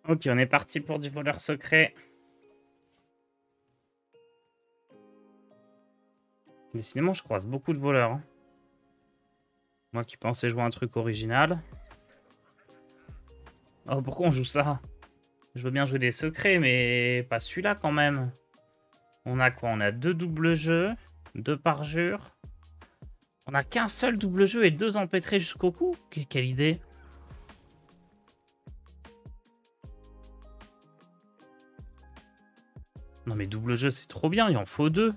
Ok, on est parti pour du voleur secret. Décidément, je croise beaucoup de voleurs. Hein. Moi qui pensais jouer un truc original. Oh, pourquoi on joue ça? Je veux bien jouer des secrets, mais pas celui-là quand même. On a quoi? On a 2 doubles jeux, 2 parjures. On a qu'un seul double jeu et 2 empêtrés jusqu'au cou. Quelle idée. Non mais double jeu, c'est trop bien, il en faut 2.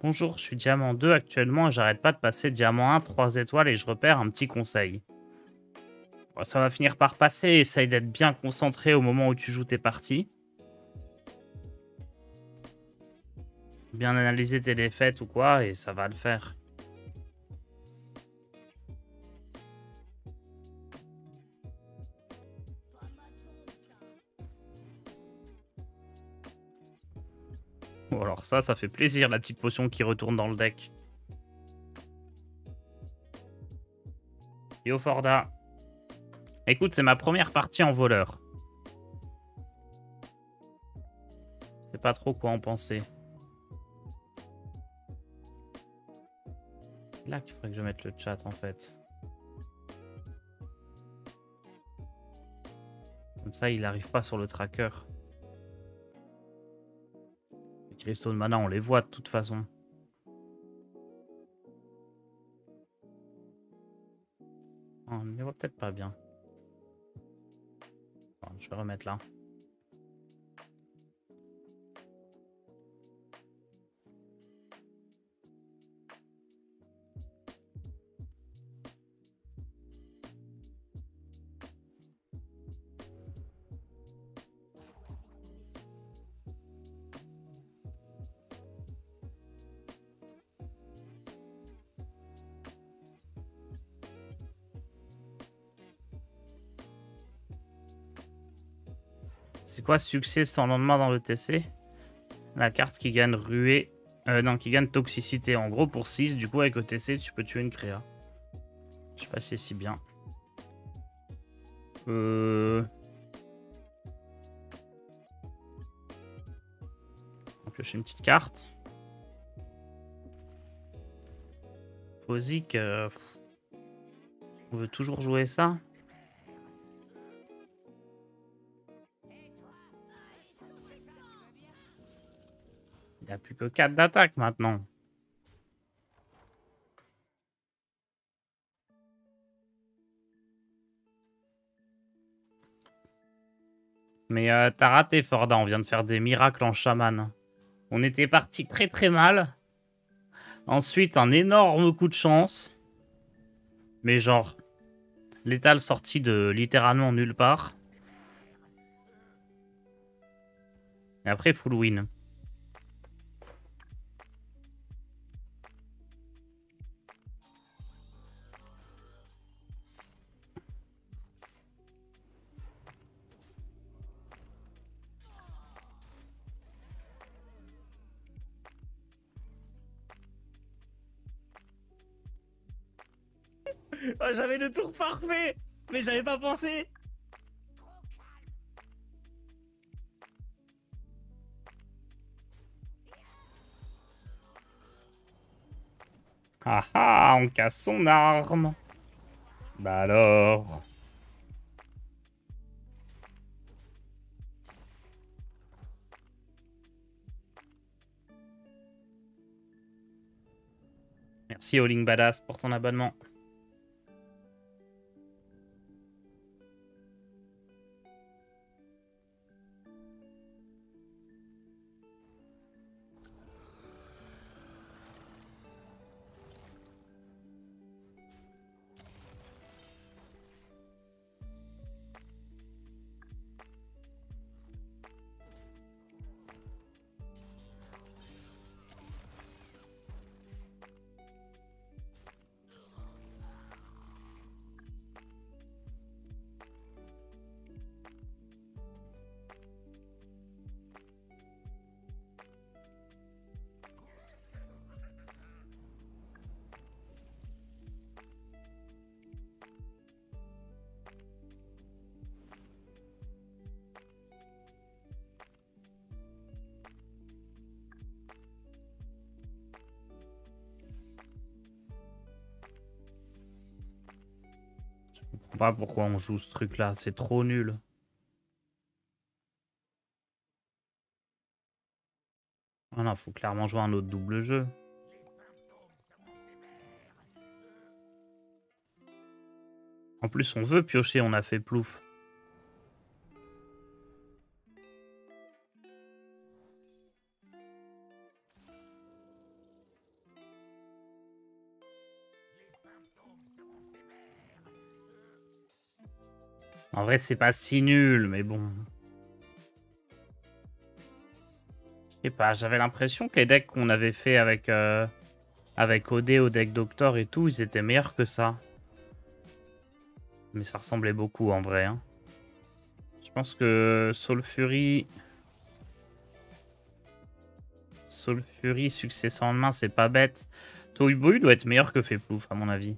Bonjour, je suis diamant 2 actuellement et j'arrête pas de passer diamant 1, 3 étoiles et je repère un petit conseil. Bon, ça va finir par passer, essaye d'être bien concentré au moment où tu joues tes parties. Bien analyser tes défaites ou quoi et ça va le faire. Bon, alors ça fait plaisir la petite potion qui retourne dans le deck. Yo Forda. Écoute, c'est ma première partie en voleur. Je sais pas trop quoi en penser. C'est là qu'il faudrait que je mette le chat en fait. Comme ça, il n'arrive pas sur le tracker. Les cristaux de mana, on les voit de toute façon. Oh, on ne les voit peut-être pas bien. Bon, je vais remettre là. C'est quoi succès sans lendemain dans le TC? La carte qui gagne ruée. Non, qui gagne toxicité. En gros, pour 6, du coup, avec ETC, tu peux tuer une créa. Je sais pas si c'est si bien. On pioche une petite carte. Posic, on veut toujours jouer ça. Il n'y a plus que 4 d'attaque maintenant. Mais t'as raté, Forda. On vient de faire des miracles en chaman. On était parti très très mal. Ensuite, un énorme coup de chance. Mais genre, létal sorti de littéralement nulle part. Et après, full win. Oh, j'avais le tour parfait, mais j'avais pas pensé. Ah ah, on casse son arme. Bah alors. Merci All Badass pour ton abonnement. Pas pourquoi on joue ce truc-là, c'est trop nul. Ah non, faut clairement jouer un autre double jeu. En plus, on veut piocher, on a fait plouf. En vrai, c'est pas si nul, mais bon. Je sais pas, j'avais l'impression que les decks qu'on avait fait avec OD, au deck Doctor et tout, ils étaient meilleurs que ça. Mais ça ressemblait beaucoup en vrai. Hein. Je pense que Soul Fury, successeur en main, c'est pas bête. Toiboy doit être meilleur que Feplouf, à mon avis.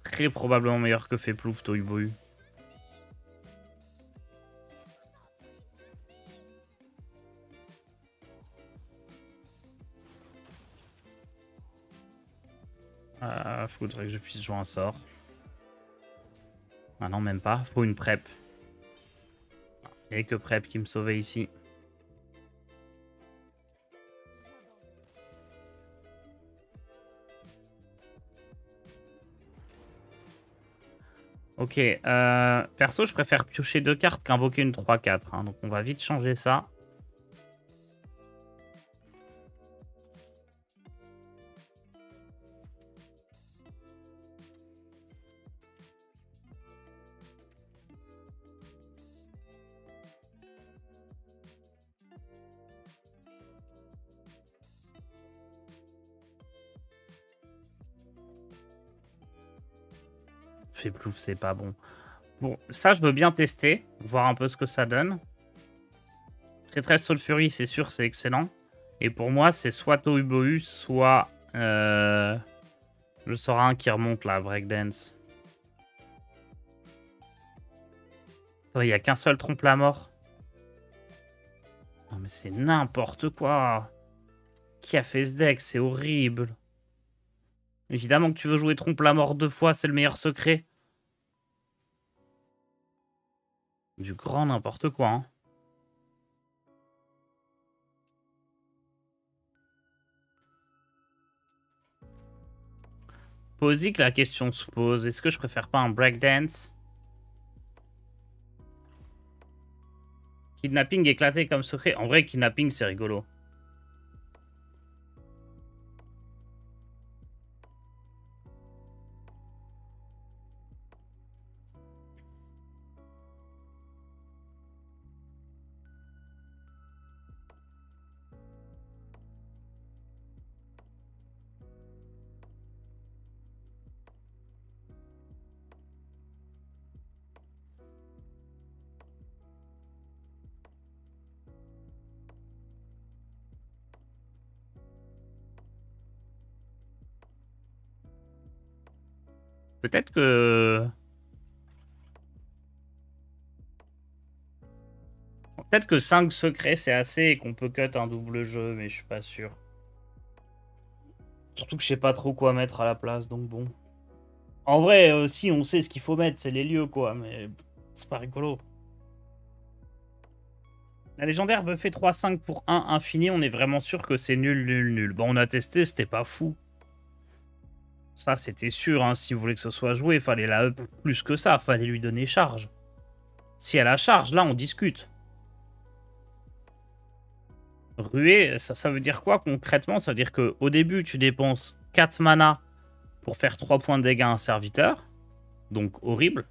Très probablement meilleur que Feplouf, Toiboy. Faudrait que je puisse jouer un sort. Ah non, même pas. Faut une prep. Il n'y a que prep qui me sauvait ici. Ok. Perso, je préfère piocher 2 cartes qu'invoquer une 3-4. Hein, donc on va vite changer ça. Fait plouf, c'est pas bon. Bon, ça, je veux bien tester. Voir un peu ce que ça donne. Très Soul Fury, c'est sûr, c'est excellent. Et pour moi, c'est soit Tohubohu, soit... le Sora 1 qui remonte, là, Breakdance. Il n'y a qu'un seul trompe-la-mort. Non, mais c'est n'importe quoi. Qui a fait ce deck? C'est horrible. Évidemment que tu veux jouer trompe-la-mort 2 fois, c'est le meilleur secret. Du grand n'importe quoi, hein. Posy que la question se pose. Est-ce que je préfère pas un breakdance? Kidnapping éclaté comme secret. En vrai, kidnapping, c'est rigolo. Peut-être que... Peut-être que 5 secrets, c'est assez et qu'on peut cut un double jeu, mais je suis pas sûr. Surtout que je sais pas trop quoi mettre à la place, donc bon. En vrai, si, on sait ce qu'il faut mettre, c'est les lieux, quoi, mais c'est pas rigolo. La légendaire buffet 3-5 pour 1 infini, on est vraiment sûr que c'est nul, nul, nul. Bon, on a testé, c'était pas fou. Ça, c'était sûr, hein, si vous voulez que ce soit joué, fallait la up plus que ça, fallait lui donner charge. Si elle a charge, là, on discute. Ruée, ça veut dire quoi concrètement? Ça veut dire qu'au début, tu dépenses 4 mana pour faire 3 points de dégâts à un serviteur. Donc, horrible.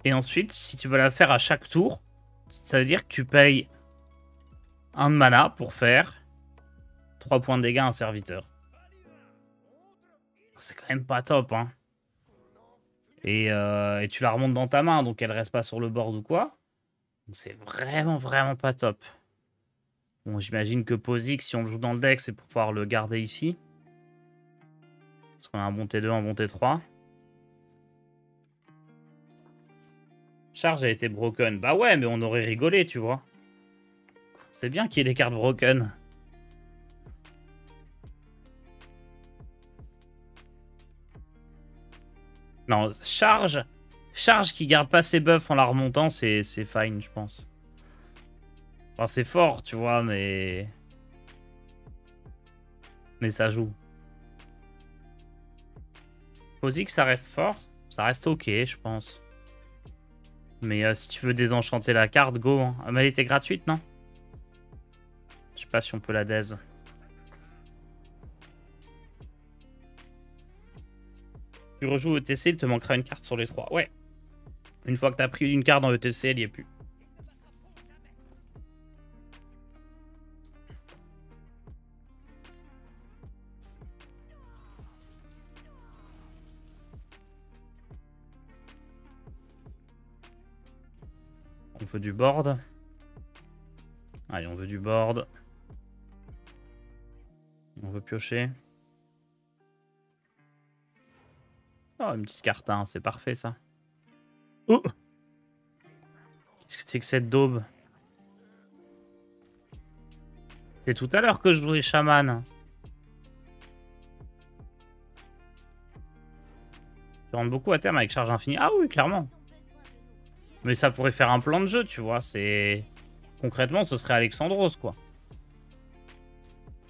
Et ensuite, si tu veux la faire à chaque tour, ça veut dire que tu payes 1 de mana pour faire 3 points de dégâts à un serviteur. C'est quand même pas top, hein. Et tu la remontes dans ta main, donc elle reste pas sur le board ou quoi. C'est vraiment, vraiment pas top. Bon, j'imagine que Posix, si on le joue dans le deck, c'est pour pouvoir le garder ici. Parce qu'on a un bon T2, un bon T3. Charge a été broken. Bah ouais, mais on aurait rigolé, tu vois. C'est bien qu'il y ait des cartes broken. Non, charge. Charge qui garde pas ses buffs en la remontant, c'est fine, je pense. Enfin, c'est fort, tu vois, mais... Mais ça joue. Kha'Zix, ça reste fort. Ça reste ok, je pense. Mais si tu veux désenchanter la carte, go. Hein. Ah, mais elle était gratuite, non? Je sais pas si on peut la daze. Tu rejoues ETC, il te manquera une carte sur les 3. Ouais. Une fois que t'as pris une carte dans ETC, elle y est plus. On veut du board. Allez, on veut du board. On veut piocher. Oh, une petite carte 1, c'est parfait ça. Oh! Qu'est-ce que c'est que cette daube? C'est tout à l'heure que je jouais chaman. Tu rentres beaucoup à terme avec charge infinie. Ah oui, clairement. Mais ça pourrait faire un plan de jeu, tu vois. C'est concrètement, ce serait Alexandros, quoi.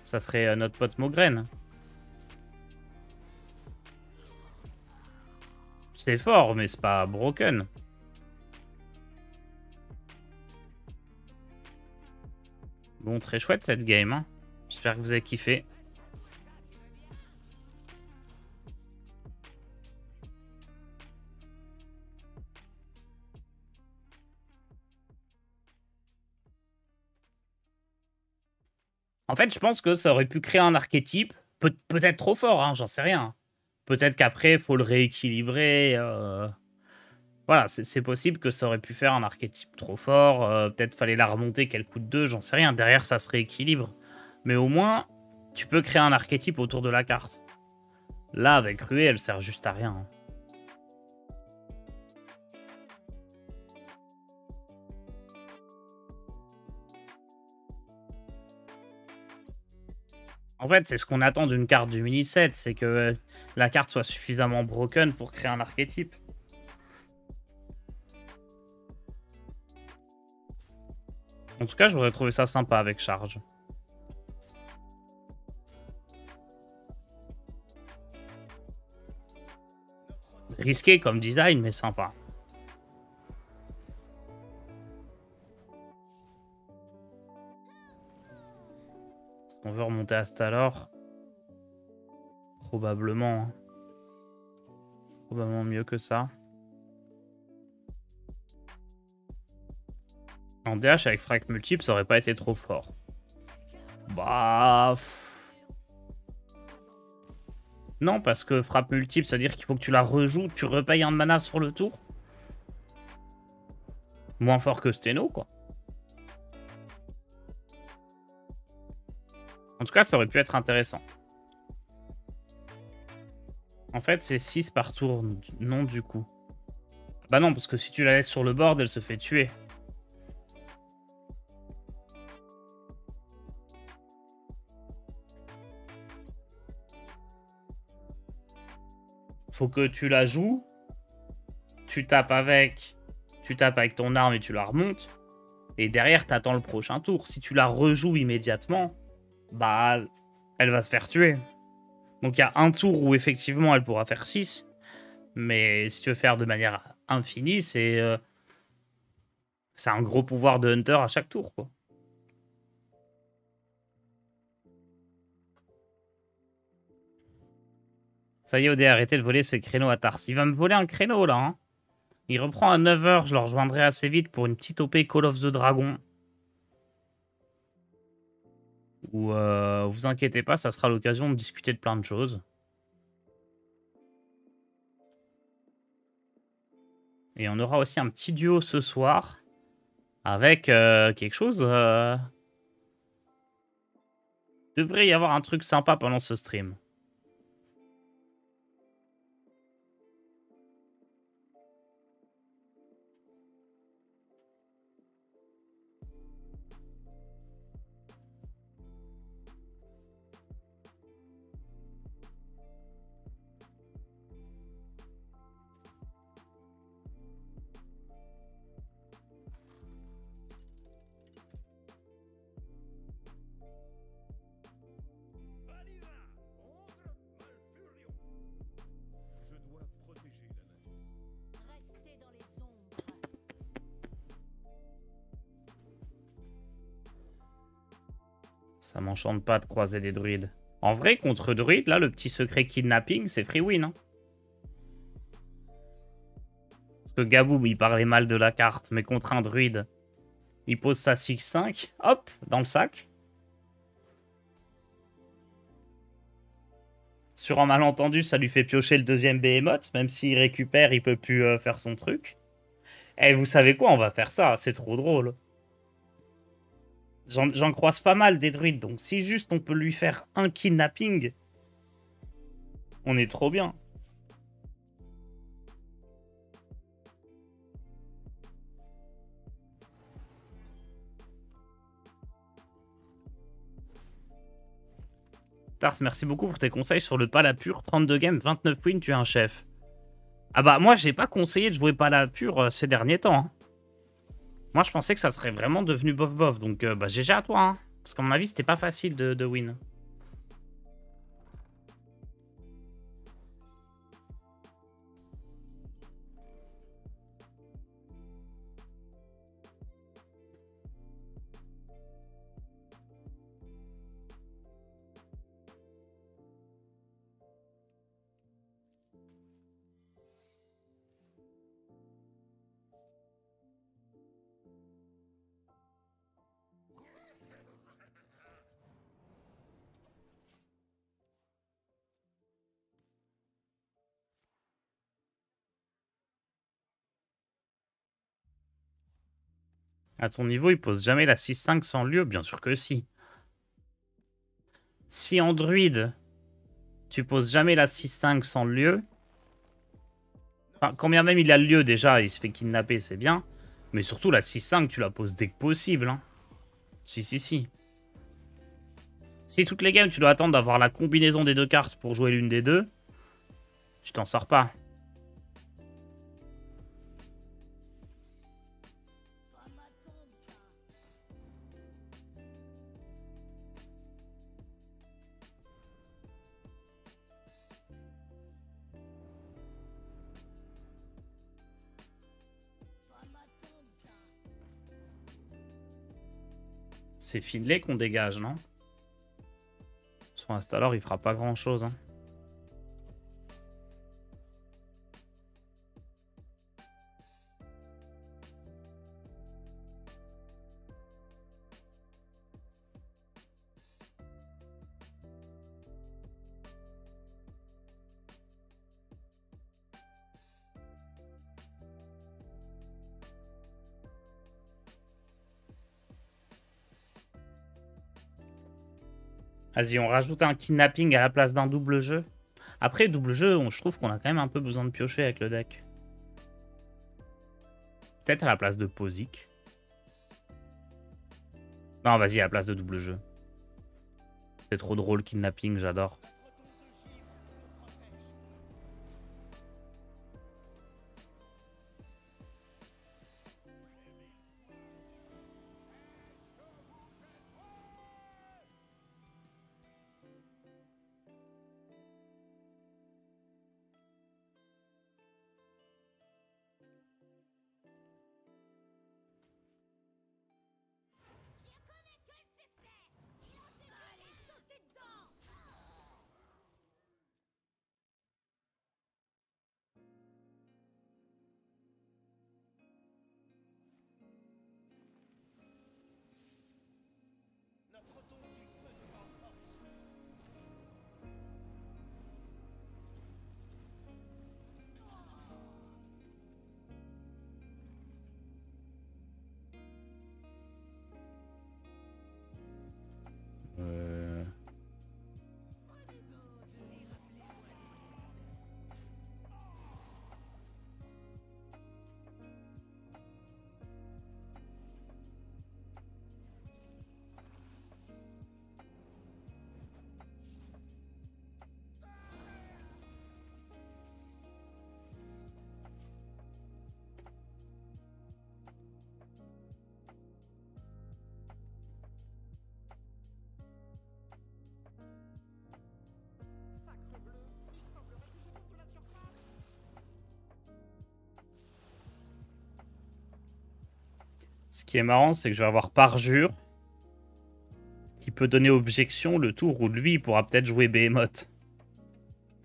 Ça serait notre pote Mograine. C'est fort, mais c'est pas broken. Bon, très chouette cette game. Hein. J'espère que vous avez kiffé. En fait, je pense que ça aurait pu créer un archétype. Peut-être trop fort, hein, j'en sais rien. Peut-être qu'après, il faut le rééquilibrer. Voilà, c'est possible que ça aurait pu faire un archétype trop fort. Peut-être fallait la remonter qu'elle coûte 2, j'en sais rien. Derrière, ça se rééquilibre. Mais au moins, tu peux créer un archétype autour de la carte. Là, avec Ruée, elle sert juste à rien. Hein. En fait, c'est ce qu'on attend d'une carte du mini-set, c'est que la carte soit suffisamment broken pour créer un archétype. En tout cas, j'aurais trouvé ça sympa avec charge. Risqué comme design, mais sympa. Est-ce qu'on veut remonter à Stalor? Probablement. Hein. Probablement mieux que ça. En DH avec frac multiple, ça aurait pas été trop fort. Bah... Non, parce que frappe multiple, ça veut dire qu'il faut que tu la rejoues, tu repayes un de mana sur le tour. Moins fort que Steno, quoi. En tout cas, ça aurait pu être intéressant. En fait, c'est 6 par tour, non du coup. Bah non, parce que si tu la laisses sur le board, elle se fait tuer. Faut que tu la joues, tu tapes avec ton arme et tu la remontes. Et derrière, t'attends le prochain tour. Si tu la rejoues immédiatement, bah, elle va se faire tuer. Donc il y a un tour où effectivement elle pourra faire 6. Mais si tu veux faire de manière infinie, c'est un gros pouvoir de Hunter à chaque tour, quoi. Ça y est, OD, arrêtez de voler ces créneaux à Tars. Il va me voler un créneau, là. Hein. Il reprend à 9 h, je le rejoindrai assez vite pour une petite OP Call of the Dragon. Où, vous inquiétez pas, ça sera l'occasion de discuter de plein de choses. Et on aura aussi un petit duo ce soir. Avec quelque chose... Devrait y avoir un truc sympa pendant ce stream. Ça m'enchante pas de croiser des druides. En vrai, contre druides, là, le petit secret kidnapping, c'est free win. Hein. Parce que Gaboum, il parlait mal de la carte, mais contre un druide, il pose sa 6-5, hop, dans le sac. Sur un malentendu, ça lui fait piocher le deuxième Behemoth, même s'il récupère, il peut plus faire son truc. Eh, vous savez quoi, on va faire ça, c'est trop drôle. J'en croise pas mal des druides, donc si juste on peut lui faire un kidnapping, on est trop bien. Tars, merci beaucoup pour tes conseils sur le Palapur. 32 games, 29 wins, tu es un chef. Ah bah moi j'ai pas conseillé de jouer Palapur ces derniers temps. Hein. Moi je pensais que ça serait vraiment devenu bof-bof, donc bah GG à toi. Hein. Parce qu'à mon avis c'était pas facile de win. À ton niveau, il pose jamais la 6-5 sans lieu? Bien sûr que si. Si en druide, tu poses jamais la 6-5 sans lieu... Enfin, quand bien même il a le lieu déjà, il se fait kidnapper, c'est bien. Mais surtout, la 6-5, tu la poses dès que possible. Hein. Si, si, si. Si toutes les games, tu dois attendre d'avoir la combinaison des deux cartes pour jouer l'une des deux, tu t'en sors pas. C'est Finlay qu'on dégage, non? Son Astalor, il fera pas grand-chose. Hein. Vas-y, on rajoute un kidnapping à la place d'un double jeu. Après, double jeu, je trouve qu'on a quand même un peu besoin de piocher avec le deck. Peut-être à la place de Posic. Non, vas-y, à la place de double jeu. C'est trop drôle, kidnapping, j'adore. Ce qui est marrant, c'est que je vais avoir Parjure qui peut donner objection le tour où lui, il pourra peut-être jouer Behemoth.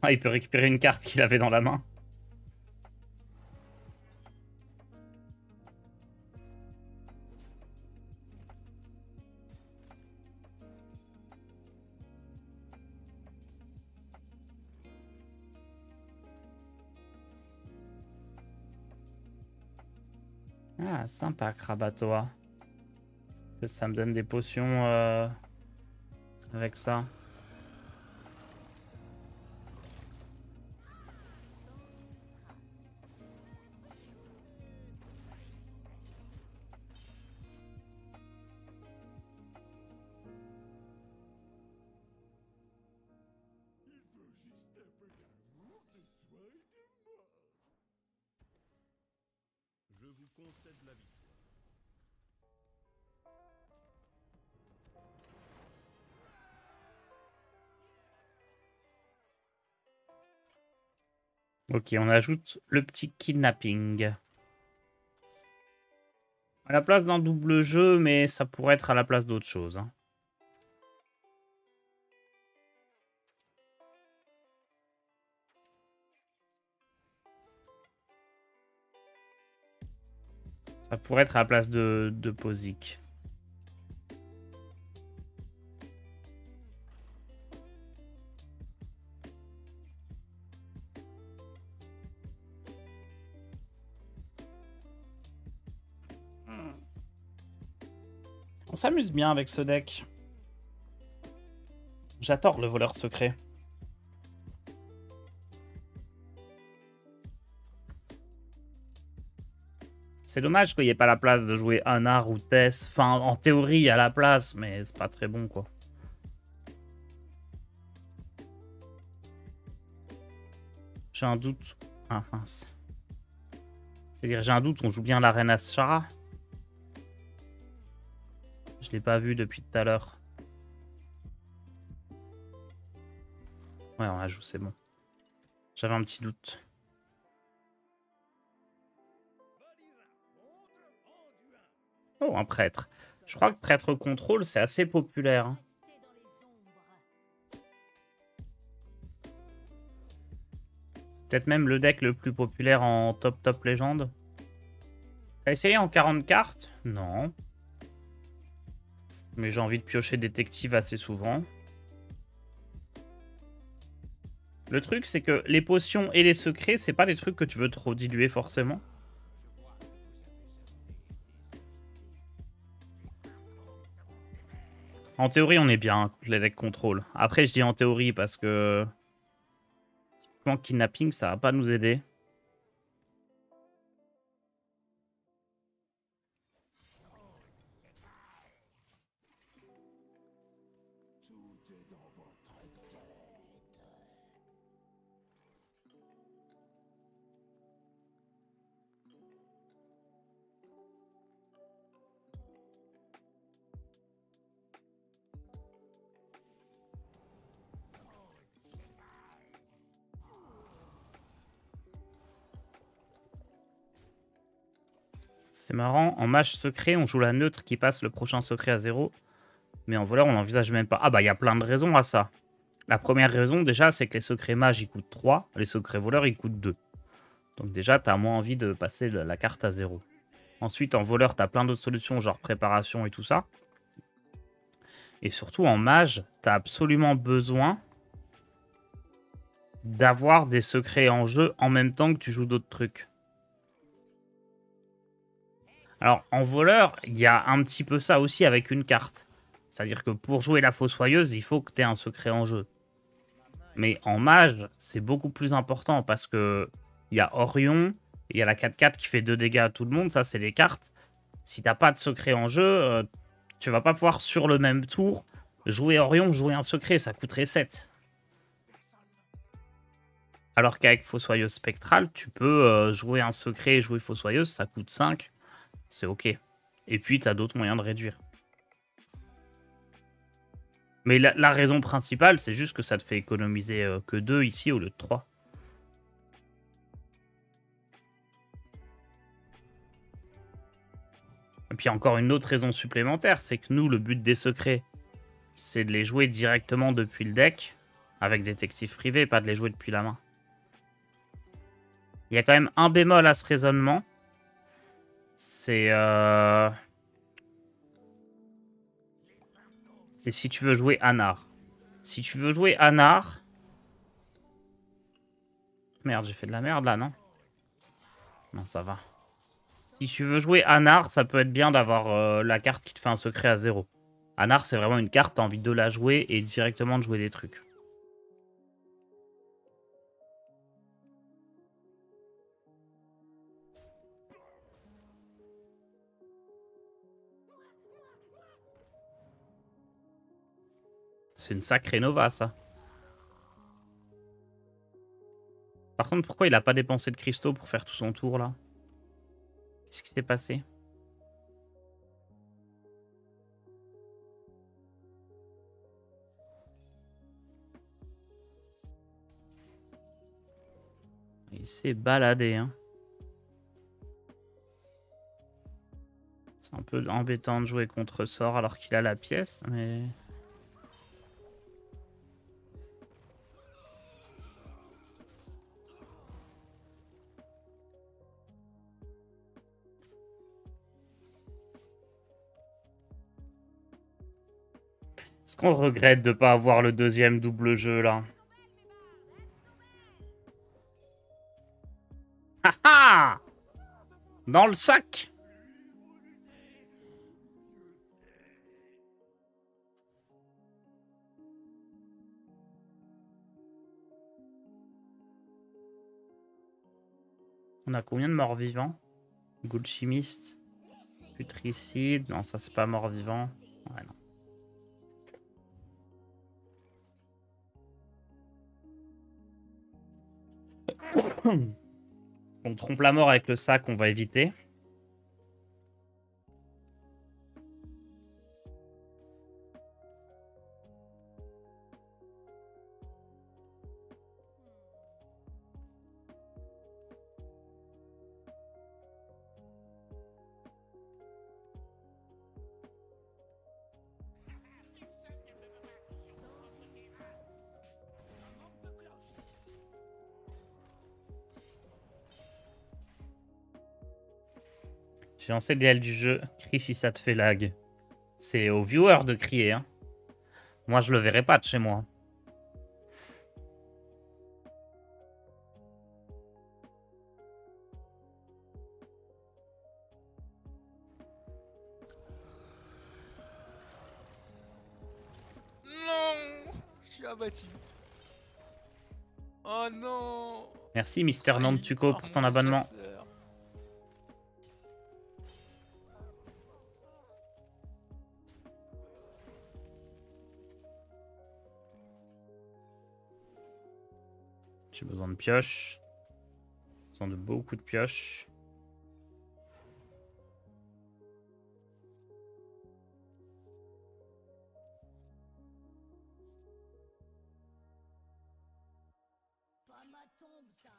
Ah, il peut récupérer une carte qu'il avait dans la main. Ah, sympa, Krabatoa. Que ça me donne des potions avec ça. Je vous concède la victoire. Ok, on ajoute le petit kidnapping. À la place d'un double jeu, mais ça pourrait être à la place d'autre chose. Hein. Ça pourrait être à la place de Pozic. On s'amuse bien avec ce deck. J'adore le voleur secret. C'est dommage qu'il n'y ait pas la place de jouer Anar ou Tess. Enfin, en théorie, il y a la place, mais c'est pas très bon, quoi. J'ai un doute. Ah, mince. C'est-à-dire, j'ai un doute, on joue bien la reine Ashara. Je l'ai pas vu depuis tout à l'heure. Ouais, on la joue, c'est bon. J'avais un petit doute. Oh, un prêtre. Je crois que prêtre contrôle, c'est assez populaire. Hein. C'est peut-être même le deck le plus populaire en top légende. T'as essayé en 40 cartes? Non. Mais j'ai envie de piocher détective assez souvent. Le truc, c'est que les potions et les secrets, c'est pas des trucs que tu veux trop diluer forcément. En théorie, on est bien contre les decks contrôle. Après, je dis en théorie parce que... typiquement, kidnapping, ça va pas nous aider. C'est marrant, en mage secret, on joue la neutre qui passe le prochain secret à 0. Mais en voleur, on n'envisage même pas. Ah bah, il y a plein de raisons à ça. La première raison, déjà, c'est que les secrets mages, ils coûtent 3. Les secrets voleurs, ils coûtent 2. Donc déjà, t'as moins envie de passer la carte à 0. Ensuite, en voleur, t'as plein d'autres solutions, genre préparation et tout ça. Et surtout, en mage, t'as absolument besoin d'avoir des secrets en jeu en même temps que tu joues d'autres trucs. Alors, en voleur, il y a un petit peu ça aussi avec une carte. C'est-à-dire que pour jouer la fossoyeuse, il faut que tu aies un secret en jeu. Mais en mage, c'est beaucoup plus important parce que il y a Orion, il y a la 4-4 qui fait 2 dégâts à tout le monde, ça c'est les cartes. Si t'as pas de secret en jeu, tu vas pas pouvoir sur le même tour jouer Orion, jouer un secret, ça coûterait 7. Alors qu'avec Fossoyeuse Spectrale, tu peux jouer un secret et jouer Fossoyeuse, ça coûte 5. C'est ok. Et puis, tu as d'autres moyens de réduire. Mais la raison principale, c'est juste que ça te fait économiser que 2 ici au lieu de 3. Et puis encore une autre raison supplémentaire, c'est que nous, le but des secrets, c'est de les jouer directement depuis le deck, avec détective privé, pas de les jouer depuis la main. Il y a quand même un bémol à ce raisonnement. C'est si tu veux jouer Anar. Si tu veux jouer Anar... Merde, j'ai fait de la merde là, non? Non, ça va. Si tu veux jouer Anar, ça peut être bien d'avoir la carte qui te fait un secret à 0. Anar, c'est vraiment une carte, t'as envie de la jouer et directement de jouer des trucs. C'est une sacrée Nova, ça. Par contre, pourquoi il a pas dépensé de cristaux pour faire tout son tour, là? Qu'est-ce qui s'est passé? Il s'est baladé, hein. C'est un peu embêtant de jouer contre sort alors qu'il a la pièce, mais... Est-ce qu'on regrette de pas avoir le deuxième double jeu, là? Ha ha! Dans le sac! On a combien de morts vivants? Ghoul-chimiste. Putricide. Non, ça c'est pas mort vivant. Ouais, non. On trompe la mort avec le sac, on va éviter. J'ai lancé le DL du jeu. Crie si ça te fait lag. C'est aux viewers de crier, hein. Moi, je le verrai pas de chez moi. Non, je suis abattu. Oh non. Merci, Mister Nantuko, pour ton abonnement. J'ai besoin de pioches. J'ai besoin de beaucoup de pioches. Pas ma tombe, ça.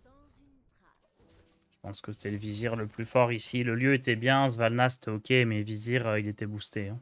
Sans une trace. Je pense que c'était le vizir le plus fort ici. Le lieu était bien, Svalna c'était ok, mais vizir, il était boosté, hein.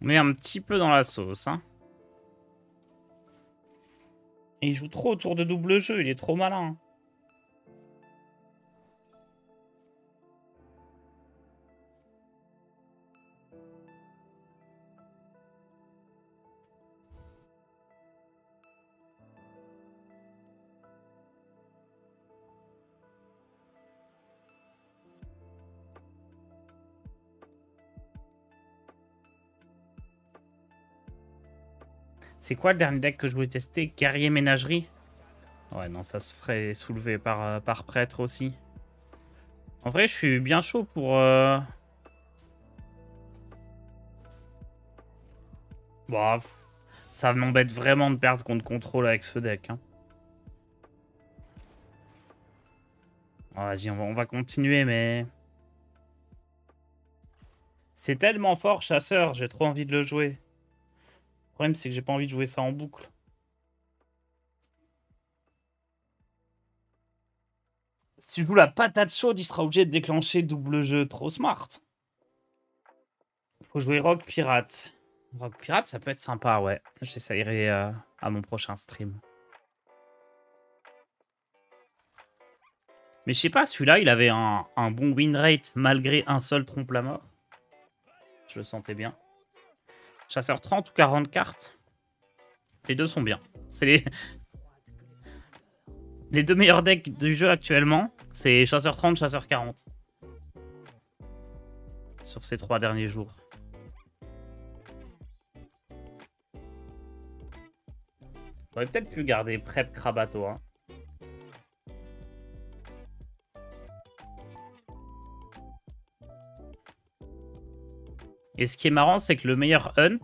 On est un petit peu dans la sauce, hein. Et il joue trop autour de double jeu, il est trop malin. C'est quoi le dernier deck que je voulais tester? Guerrier ménagerie? Ouais, non, ça se ferait soulever par prêtre aussi. En vrai, je suis bien chaud pour... Bon, ça m'embête vraiment de perdre contre contrôle avec ce deck. Hein. Oh, vas-y, on va continuer, mais... C'est tellement fort, chasseur, j'ai trop envie de le jouer. Le problème, c'est que j'ai pas envie de jouer ça en boucle. Si je joue la patate chaude, il sera obligé de déclencher double jeu. Trop smart. Faut jouer Rogue Pirate. Rogue Pirate, ça peut être sympa, ouais. J'essayerai à mon prochain stream. Mais je sais pas, celui-là, il avait un bon win rate malgré un seul trompe-la-mort. Je le sentais bien. Chasseur 30 ou 40 cartes. Les deux sont bien. C'est les deux meilleurs decks du jeu actuellement. C'est Chasseur 30, Chasseur 40. Sur ces 3 derniers jours. J'aurais peut-être pu garder Prep Krabato. Hein. Et ce qui est marrant, c'est que le meilleur Hunt,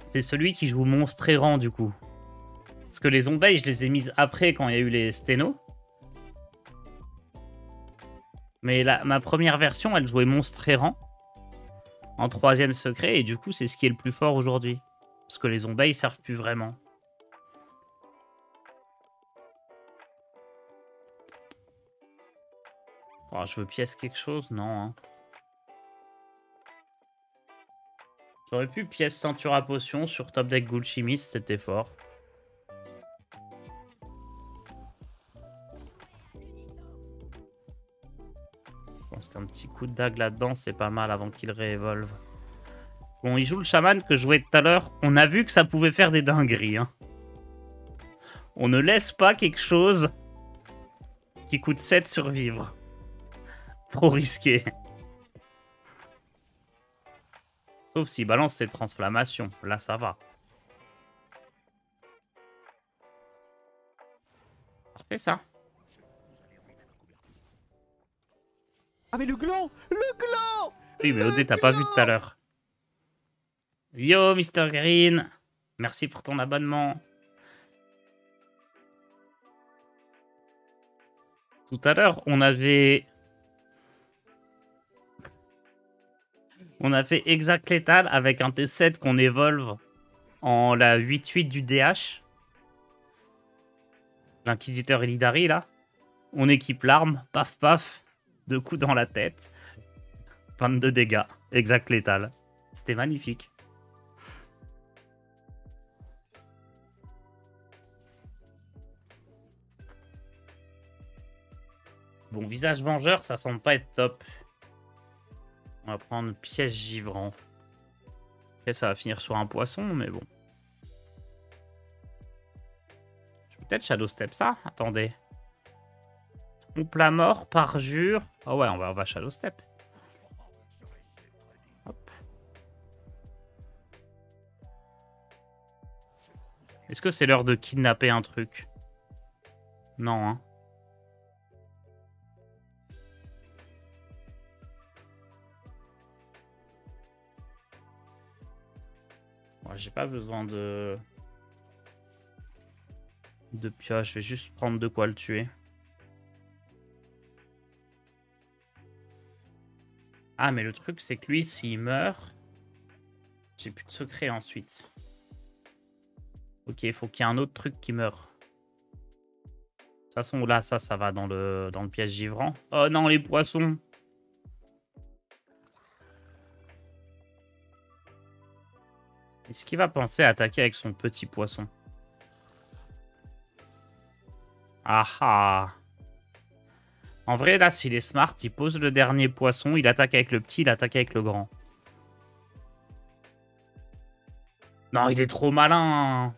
c'est celui qui joue monstre errant, du coup. Parce que les zombies, je les ai mises après quand il y a eu les sténos. Mais ma première version, elle jouait monstre errant. En 3ème secret. Et du coup, c'est ce qui est le plus fort aujourd'hui. Parce que les zombies, ils servent plus vraiment. Oh, je veux pièce quelque chose? Non. Hein. J'aurais pu pièce ceinture à potion sur top deck Gulchimis, c'était fort. Je pense qu'un petit coup de dague là-dedans, c'est pas mal avant qu'il réévolve. Bon, il joue le chaman que je jouais tout à l'heure. On a vu que ça pouvait faire des dingueries. Hein. On ne laisse pas quelque chose qui coûte 7 survivre. Trop risqué. Sauf s'il balance ses transflammations. Là, ça va. Parfait, ça. Ah mais le gland! Le gland! Oui, mais Odé, t'as pas vu tout à l'heure. Yo, Mr. Green. Merci pour ton abonnement. Tout à l'heure, on avait exact létal avec un T7 qu'on évolve en la 8-8 du DH. L'inquisiteur Elidari, là. On équipe l'arme, paf paf, 2 coups dans la tête. 22 dégâts, exact létal. C'était magnifique. Bon, visage vengeur, ça semble pas être top. On va prendre piège givrant. Après, ça va finir sur un poisson, mais bon. Je peux peut-être Shadow Step ça. Attendez. Trompe la mort, parjure. Ah ouais, on va Shadow Step. Hop. Est-ce que c'est l'heure de kidnapper un truc? Non, hein. J'ai pas besoin de pioche. Je vais juste prendre de quoi le tuer. Ah, mais le truc, c'est que lui, s'il meurt, j'ai plus de secret ensuite. Ok, il faut qu'il y ait un autre truc qui meure. De toute façon, là, ça va dans le piège givrant. Oh non, les poissons! Est-ce qu'il va penser à attaquer avec son petit poisson? Ah ah! En vrai, là, s'il est smart, il pose le dernier poisson, il attaque avec le petit, il attaque avec le grand. Non, il est trop malin!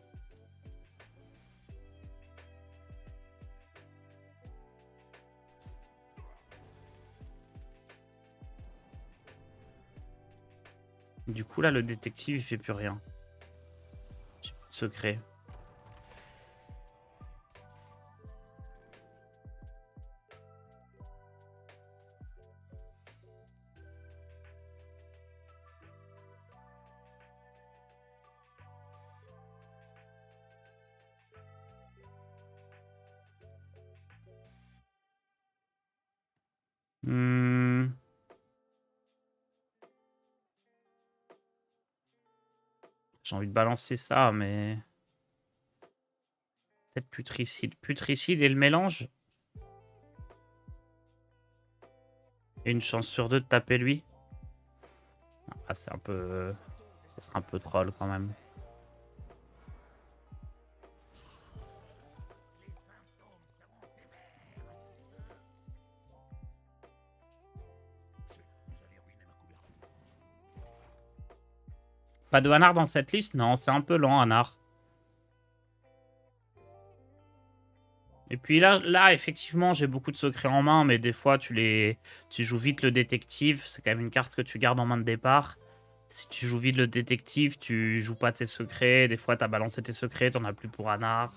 Du coup, là, le détective, il fait plus rien. J'ai plus de secret. Hmm. J'ai envie de balancer ça, mais... Peut-être putricide. Putricide et le mélange. Et une chance sur deux de taper lui. Ah, c'est un peu... Ça serait un peu troll quand même. Pas de Hanar dans cette liste? Non, c'est un peu lent, Hanar. Et puis là, effectivement, j'ai beaucoup de secrets en main, mais des fois, tu joues vite le détective. C'est quand même une carte que tu gardes en main de départ. Si tu joues vite le détective, tu joues pas tes secrets. Des fois, t'as balancé tes secrets, t'en as plus pour Hanar.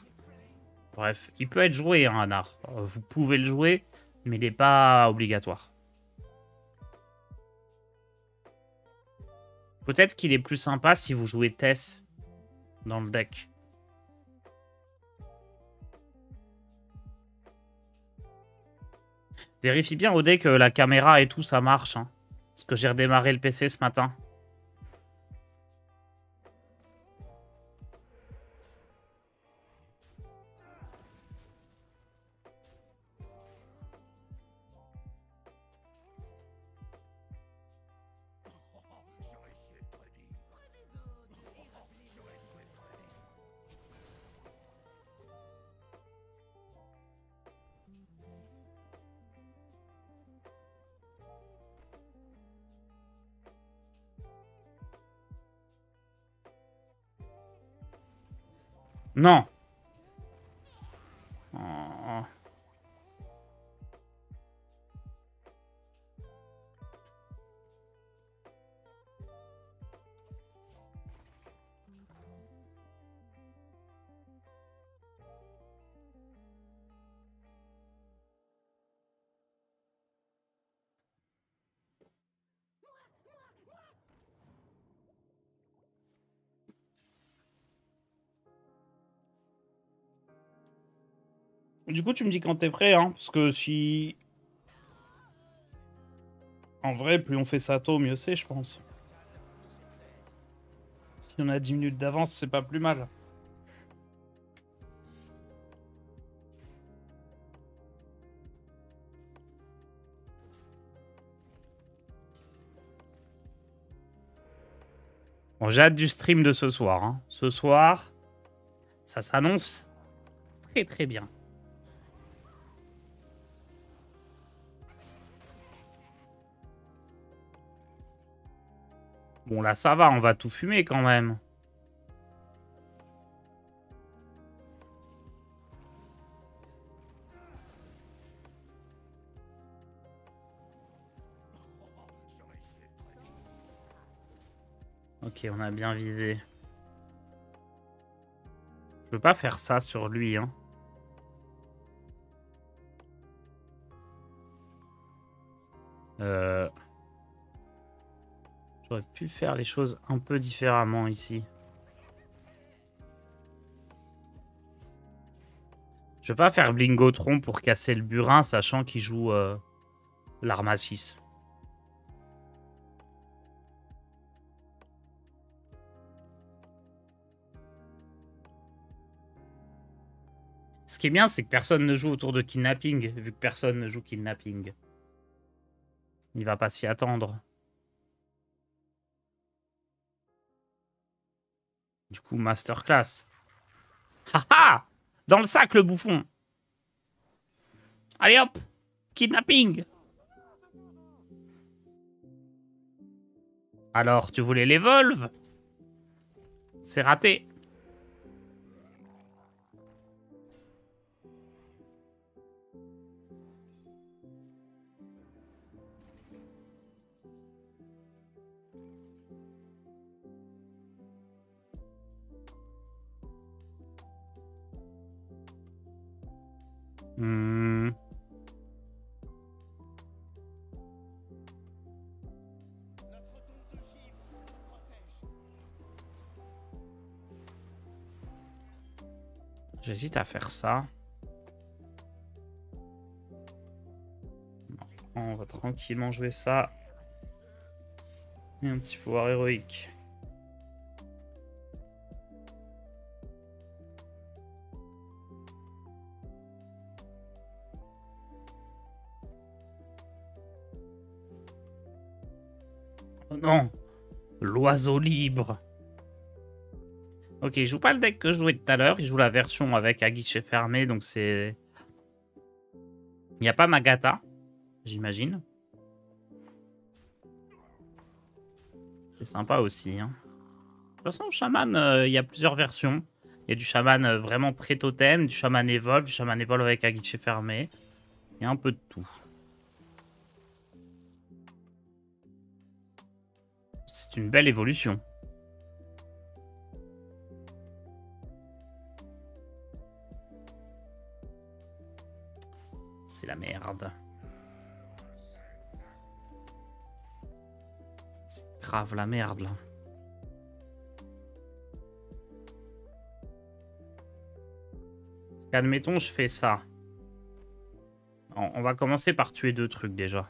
Bref, il peut être joué, hein, Hanar. Vous pouvez le jouer, mais il n'est pas obligatoire. Peut-être qu'il est plus sympa si vous jouez Tess dans le deck. Vérifie bien au deck que la caméra et tout, ça marche. Hein. Parce que j'ai redémarré le PC ce matin. Non. Oh. Du coup, tu me dis quand t'es prêt, hein, parce que si... En vrai, plus on fait ça tôt, mieux c'est, je pense. Si on a 10 minutes d'avance, c'est pas plus mal. Bon, j'ai hâte du stream de ce soir. Hein. Ce soir, ça s'annonce très très bien. Bon, là, ça va, on va tout fumer quand même. Ok, on a bien visé. Je peux pas faire ça sur lui, hein. J'aurais pu faire les choses un peu différemment ici. Je vais pas faire Blingotron pour casser le burin, sachant qu'il joue l'arme à 6. Ce qui est bien, c'est que personne ne joue autour de kidnapping, vu que personne ne joue kidnapping. Il va pas s'y attendre. Du coup, masterclass. Haha! Dans le sac, le bouffon! Allez hop! Kidnapping! Alors, tu voulais l'Evolve? C'est raté. Hmm. J'hésite à faire ça. On va tranquillement jouer ça. Et un petit pouvoir héroïque. Oh non! L'oiseau libre! Ok, il joue pas le deck que je jouais tout à l'heure. Il joue la version avec à guichet fermé. Donc c'est... Il n'y a pas Magata, j'imagine. C'est sympa aussi. Hein. De toute façon, Shaman, il y a plusieurs versions. Il y a du Shaman vraiment très totem, du Shaman Evolve avec à guichet fermé. Il y a un peu de tout. C'est une belle évolution. C'est la merde. C'est grave la merde, là. Parce qu'admettons, je fais ça. On va commencer par tuer 2 trucs, déjà.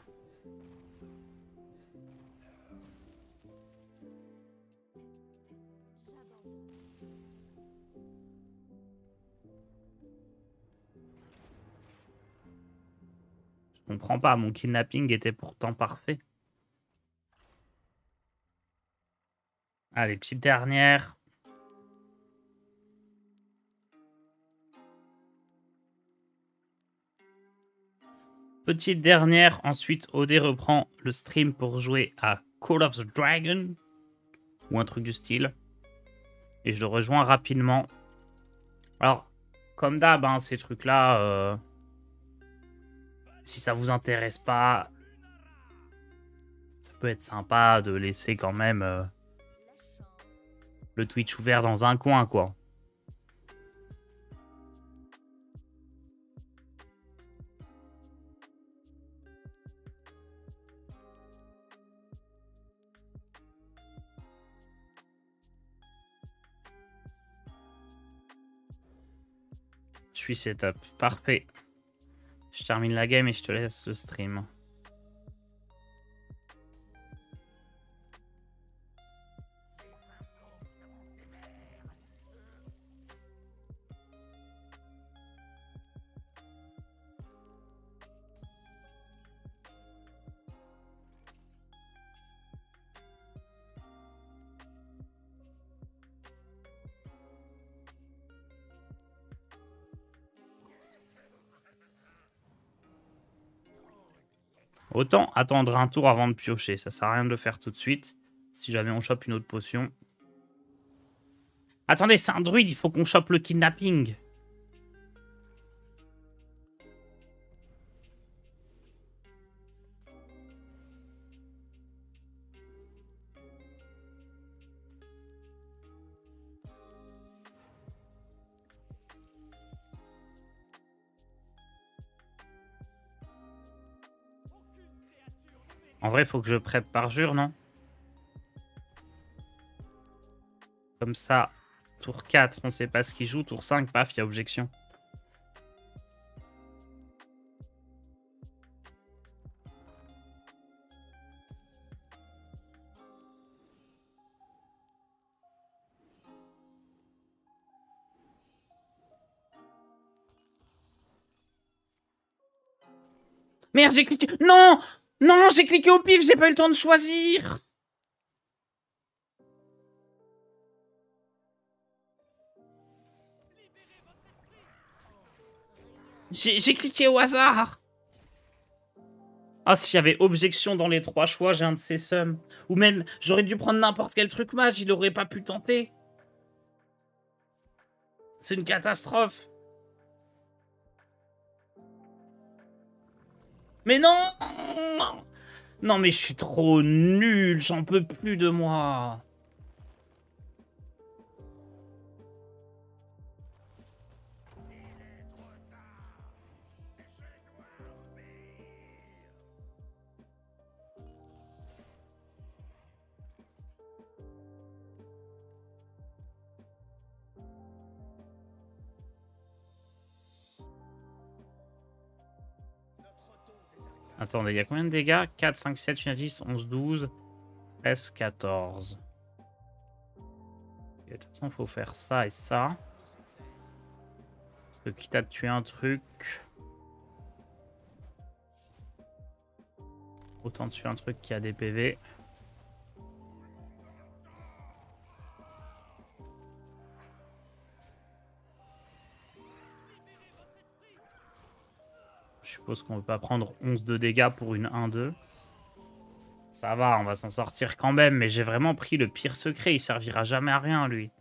Je comprends pas, mon kidnapping était pourtant parfait. Allez, petite dernière. Petite dernière, ensuite OD reprend le stream pour jouer à Call of the Dragon. Ou un truc du style. Et je le rejoins rapidement. Alors, comme d'hab, hein, ces trucs-là... Si ça vous intéresse pas, ça peut être sympa de laisser quand même le Twitch ouvert dans un coin, quoi. Je suis setup. Parfait. Je termine la game et je te laisse le stream. Autant attendre un tour avant de piocher. Ça sert à rien de le faire tout de suite. Si jamais on chope une autre potion. Attendez, c'est un druide. Il faut qu'on chope le kidnapping. En vrai, il faut que je prep parjure, non? Comme ça, tour 4, on sait pas ce qu'il joue. Tour 5, paf, il y a objection. Merde, j'ai cliqué... Non! Non, j'ai cliqué au pif, j'ai pas eu le temps de choisir. J'ai cliqué au hasard. Ah, s'il y avait objection dans les 3 choix, j'ai un de ces sums. Ou même, j'aurais dû prendre n'importe quel truc mage, il aurait pas pu tenter. C'est une catastrophe. Mais non! Non, mais je suis trop nul, j'en peux plus de moi. Attendez, il y a combien de dégâts? 4, 5, 7, 8, 10, 11, 12, 13, 14. Et de toute façon, il faut faire ça et ça. Parce que quitte à te tuer un truc... Autant tuer un truc qui a des PV. Je suppose qu'on ne peut pas prendre 11 de dégâts pour une 1-2. Ça va, on va s'en sortir quand même. Mais j'ai vraiment pris le pire secret. Il servira jamais à rien, lui.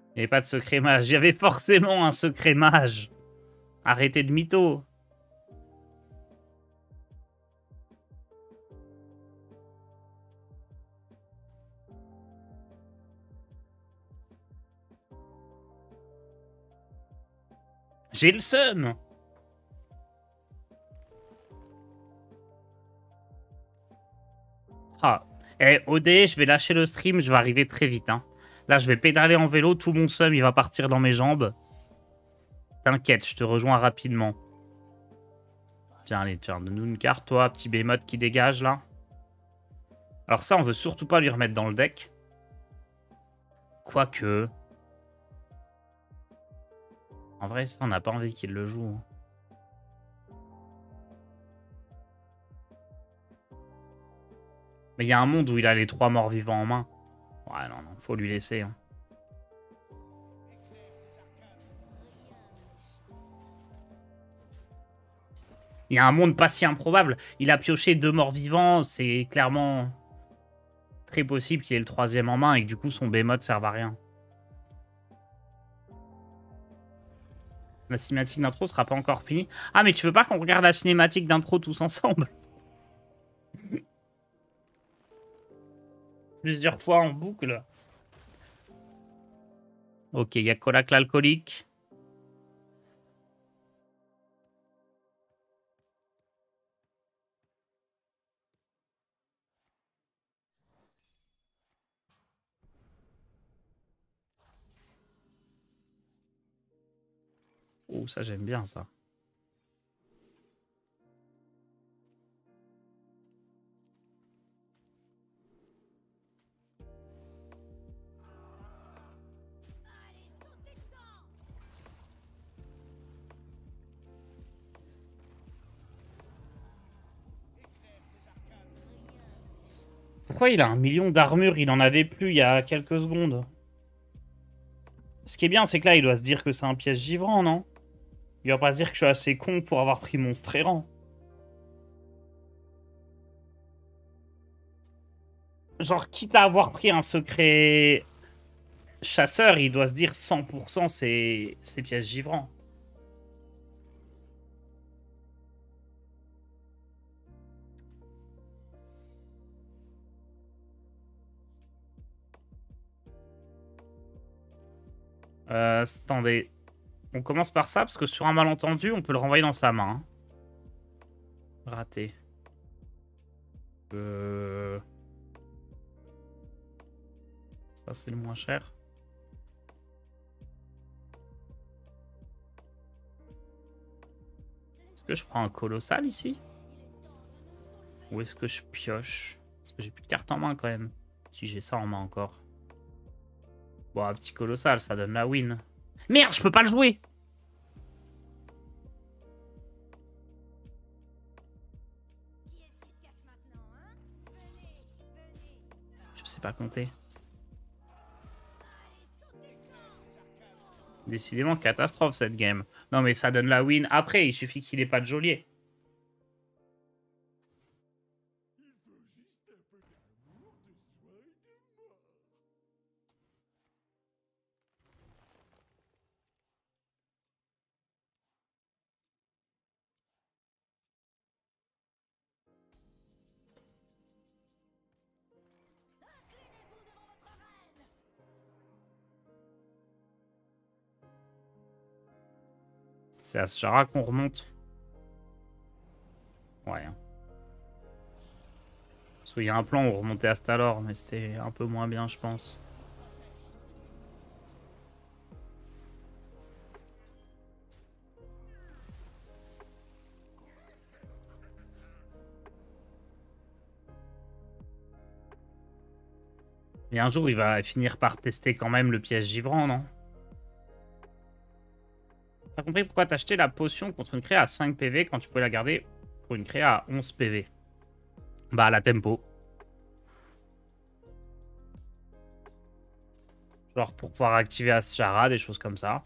Il n'y avait pas de secret mage. Il y avait forcément un secret mage. Arrêtez de mytho. J'ai le seum. Ah. Eh, OD, je vais lâcher le stream, je vais arriver très vite. Hein. Là, je vais pédaler en vélo, tout mon seum, il va partir dans mes jambes. T'inquiète, je te rejoins rapidement. Tiens, allez, tiens, donne-nous une carte, toi, petit Behemoth qui dégage, là. Alors ça, on veut surtout pas lui remettre dans le deck. Quoique... En vrai, ça, on n'a pas envie qu'il le joue. Hein. Mais il y a un monde où il a les 3 morts vivants en main. Ouais, non, non, faut lui laisser. Hein. Il y a un monde pas si improbable. Il a pioché 2 morts vivants. C'est clairement très possible qu'il ait le 3e en main et que du coup, son Behemoth serve à rien. La cinématique d'intro sera pas encore finie. Ah, mais tu veux pas qu'on regarde la cinématique d'intro tous ensemble? Plusieurs fois en boucle. Ok, il y a Colac l'alcoolique. Oh, ça j'aime bien ça. Pourquoi il a 1 million d'armure? Il en avait plus il y a quelques secondes. Ce qui est bien, c'est que là, il doit se dire que c'est un piège givrant, non? Il va pas se dire que je suis assez con pour avoir pris monstre errant. Genre, quitte à avoir pris un secret chasseur, il doit se dire 100% c'est piège givrant. Attendez. On commence par ça, parce que sur un malentendu, on peut le renvoyer dans sa main. Hein. Raté. Ça, c'est le moins cher. Est-ce que je prends un colossal ici? Ou est-ce que je pioche? Parce que j'ai plus de cartes en main quand même. Si j'ai ça en main encore. Bon, un petit colossal, ça donne la win. Merde, je peux pas le jouer! Je sais pas compter. Décidément, catastrophe cette game. Non, mais ça donne la win après. Il suffit qu'il ait pas de geôlier. C'est à Shara qu'on remonte. Ouais. Parce qu'il y a un plan où on remontait à Stalor, mais c'était un peu moins bien, je pense. Et un jour, il va finir par tester quand même le piège givrant, non? T'as compris pourquoi t'achetais la potion contre une créa à 5 PV quand tu pouvais la garder pour une créa à 11 PV? Bah, la tempo. Genre pour pouvoir activer Ashara, des choses comme ça.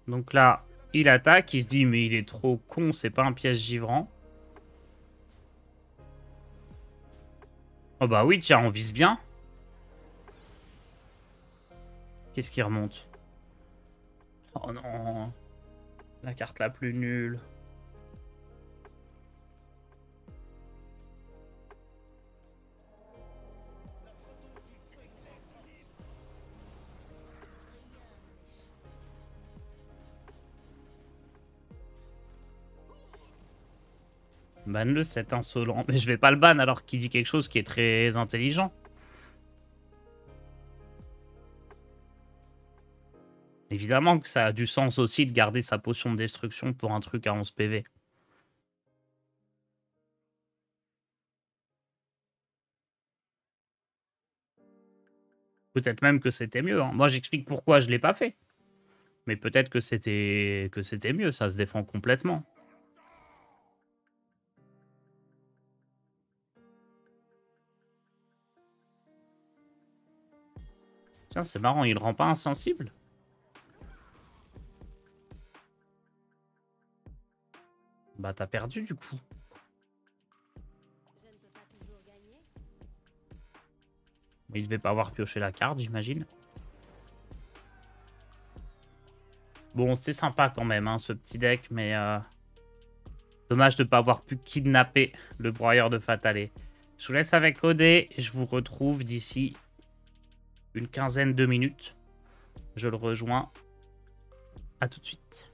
Donc là, il attaque, il se dit mais il est trop con, c'est pas un piège givrant. Oh bah oui, tiens, on vise bien. Qu'est-ce qui remonte? Oh non. La carte la plus nulle. Banne-le, cet insolent. Mais je vais pas le ban alors qu'il dit quelque chose qui est très intelligent. Évidemment que ça a du sens aussi de garder sa potion de destruction pour un truc à 11 PV. Peut-être même que c'était mieux. Hein. Moi, j'explique pourquoi je l'ai pas fait. Mais peut-être que c'était mieux. Ça se défend complètement. Tiens, c'est marrant, il rend pas insensible. Bah, t'as perdu du coup. Je ne peux pas toujours gagner. Mais il devait pas avoir pioché la carte, j'imagine. Bon, c'est sympa quand même, hein, ce petit deck, mais... dommage de ne pas avoir pu kidnapper le broyeur de Fatalé. Je vous laisse avec Odé et je vous retrouve d'ici une quinzaine de minutes. Je le rejoins. À tout de suite.